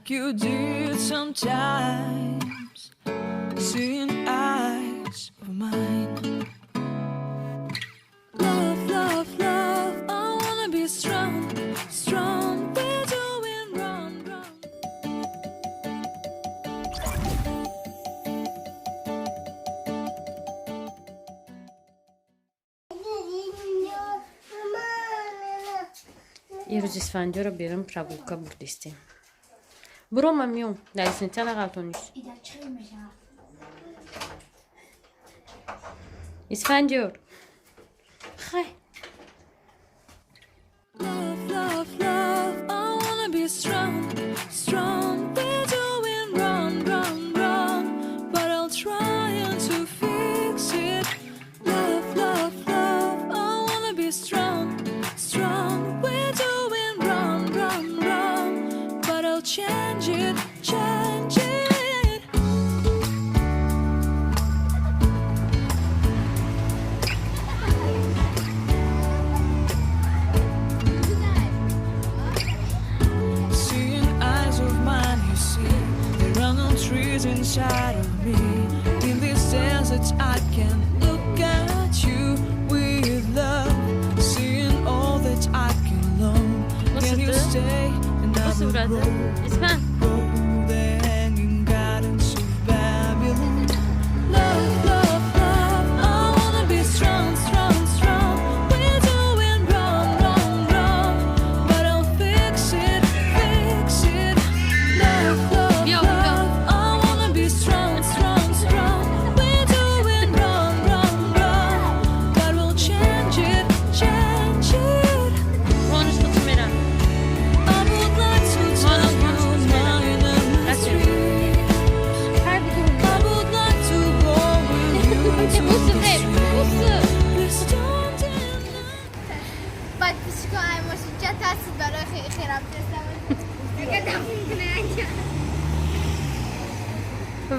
you did sometimes, seeing eyes of mine. Love, love, love, I wanna be strong, strong. We're doing wrong, wrong. امروز اسفندیار رو بیارم прогулка بردیستیم. برو من میام. دایسن چند قطع نیست. اسفندیار. خی. Love, love, love, I wanna be strong, strong. We're doing wrong, wrong, wrong, but I'll try to fix it. Love, love, love, I wanna be strong, strong. We're doing wrong, wrong, wrong, but I'll change it, change it. Seeing eyes of mine, you see, there are no trees inside of me. In this desert, I can look at you with love. Seeing all that I can long. Can you stay and I will grow? اسفند. Grow the hanging gardens of Babylon. Love, love, love, I wanna be strong, strong, strong. We're doing wrong, wrong, wrong, but I'll fix it, fix it. Love, love, Yo, love, I wanna be strong, strong, strong. We're doing wrong, wrong, wrong, but we'll change it, change it. Konuştuk Meral. I would like to tell you mine and mystery. I would like to go with you to the street. Please don't deny. Подписчикхо аймоши ҷатаси барои хирам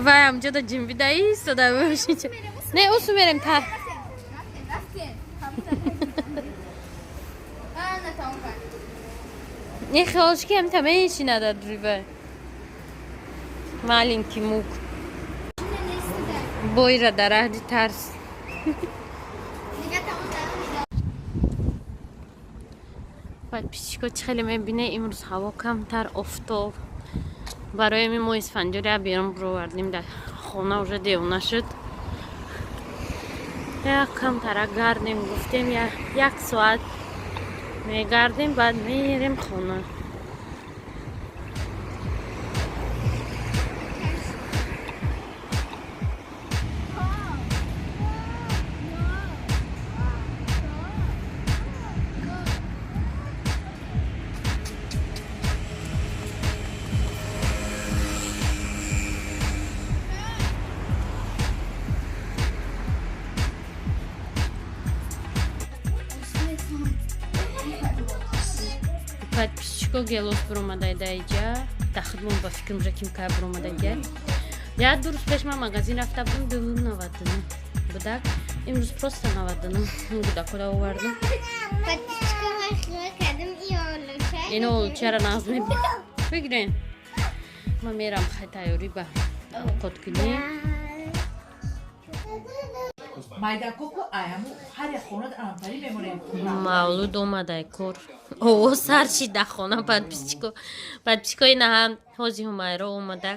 وای همجا دا جنبی دایی ایستاده باشی چه نه اوسو بریم تا نه خواهش که هم تمه ایشی نداد ریوه مالینکی موک بای را در اهدی ترس подписчикхо خیلی میبینه امروز هوا کمتر افتاد برای ما اسفندیار بیارم برو بردیم در خونه уже دیونه شد یک کمتر گردیم گفتیم یک ساعت میگردیم بعد میریم خونه подписчикхо гелос буромадай даиҷа дахилум ба фикрам ким ка буромадайга як ду рӯз пеш ман магазин рафта будам 299 будак имрӯз просто 99 будакода овардам ино чара нағз бигирен ман мерам хай тайёрӣ ба овқоткунӣ мавлуд омадай кор овоз сарчи да хона подписчикхо ина ҳам ҳози ҳумайро омада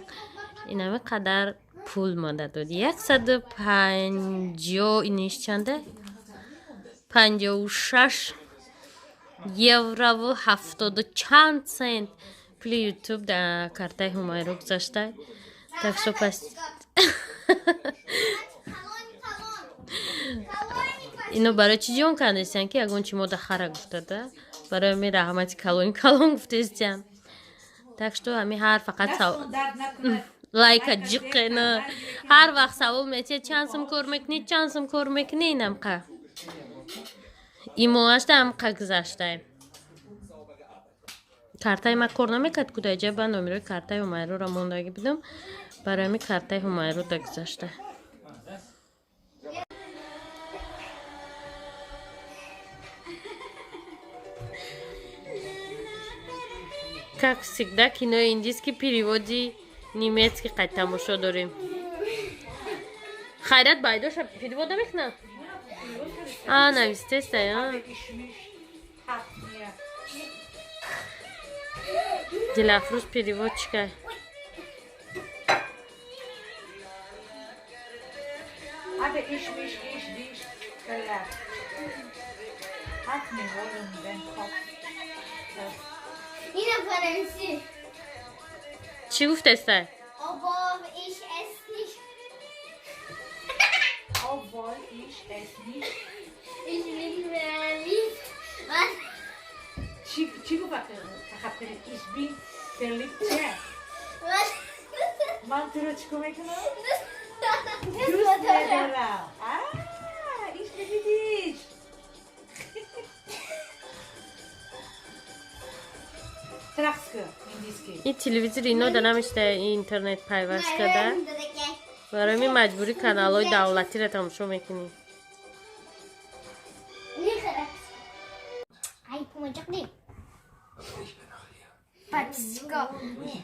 инаме қадар пул мада доди 150 иниш чанда 56 еврову 70 чанд цент пули ютуб да картаи ҳумайро гузашта так что пас اینو برای چی جون کندستن که اگون چی мода хара гуфтада برای می رحمتی کالون گفتستم так что ҳами ҳар фақат лайка ҷиқена ҳар вақт савол метия чанд сум кор мекунӣ чанд сум кор мекунӣ инам қа имоашта ам қа гузаштай картаи ма кор намекард кудай ҷаба номерои картаи ҳумайроро мондаги будам барои ми картаи ҳумайро да гузашта Как всегда, кино индийский переводе немецкий قد تماشا داریم. خیرت بایداش перевод نمیکنه. نویسته است دلافروز перевод چیکار؟ Aber ich dich verlassen. Hat mir wollen den Kopf. اینم فرانسی. چی گفته است؟ Obwohl ich es nicht. Obwohl ich es nicht. Ich bin verliebt. Was? چی گفت؟ Ich bin verliebt. Was? من تو رو چیکار میکنم؟ دوست دوست دارم. دارم. ich liebe dich. Трахска, индийский. این تلویزیون اینا نمیشه اینترنت پیوست کرده. برای می مجبوری کانال‌های دولتی را تماشا میکنی. Подписчикхо.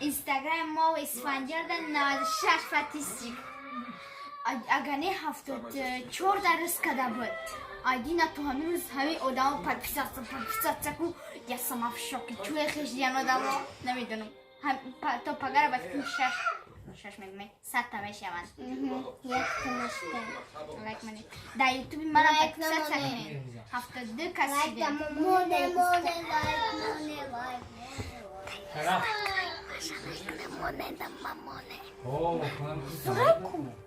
Instagram ما و اسفندیار در 96 подписчик. اگر نه 74 درس کده بود. آیدی نه تو همین روز همه آدم подписаться کو یا سماف شوکی چوی خیش دیان آدم نمیدونم. تا پگره باید که 6 میگم 100 تا میشوند. یک تا نشده. لایک منی. در یوتیوب مرا подписаться کنید. 72 کسی دیدم. مونه.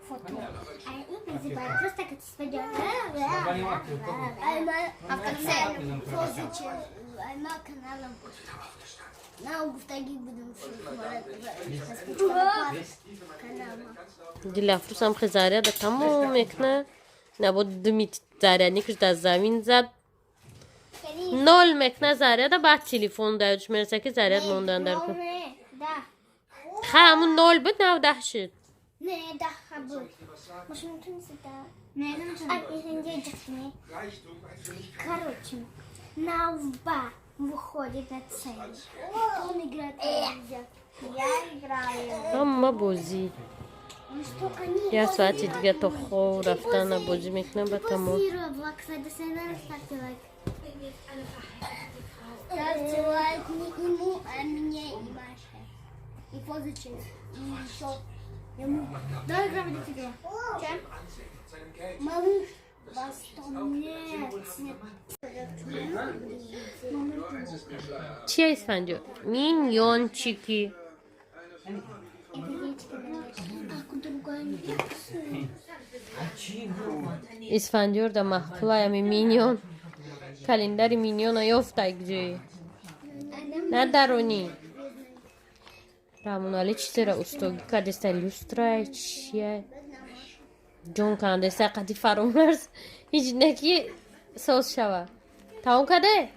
Фото. Они называют просто как спадет. Она каналом. На угтаги будем دلافروز هم خزاره ده تمام میکنه. نبود دمیت زاره که در زمین زد. نول میکنه زاره ده بعد تلفن دایدش میرسه که زاره موندن در کن. همون نول بود نه 10 شد. نه 10 بود. مش ممكن ستا. نه نمیتونم. اینجا جسمی. Короче, на лба выходит от цели. Он играет нельзя. Я играю. اما بازی. Он столько не. یه ساعتی دیگه تا خواب رفتن بازی میکنه به تمام. Позировала, кстати, ставьте лайк. Ставьте лайк не ему, а мне и Маше. И позычек. И еще ему. Давай играем в эту игру. Чем? Малыш. Was там нет. چی اسفندیار؟ مینیون چیکی؟ اسفندیار در محفله همی مینیون کلندر مینیون ها یافته یک جایی نه درونی رامونالی چیزی را استوگی کرده است لوسترای چیه جون کنده است قدی فرامرز هیچ نکی سوز شوه تاون کده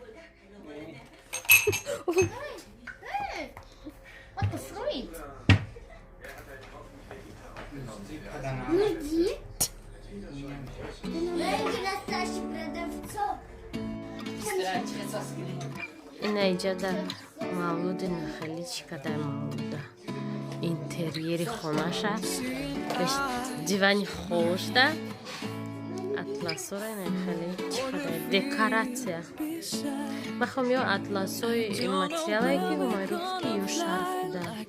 What the fruit? Иди. Дайте настоящий продавцов. این اینجا در مولود نخلی چی که در مولوده اینتریری خونش هست بهش دیوانی خوش ده اطلاسو را نخلی چی که در دکاراتیا بخوام یا اطلاسوی این متریال هایی که گمای روز که یو شرف ده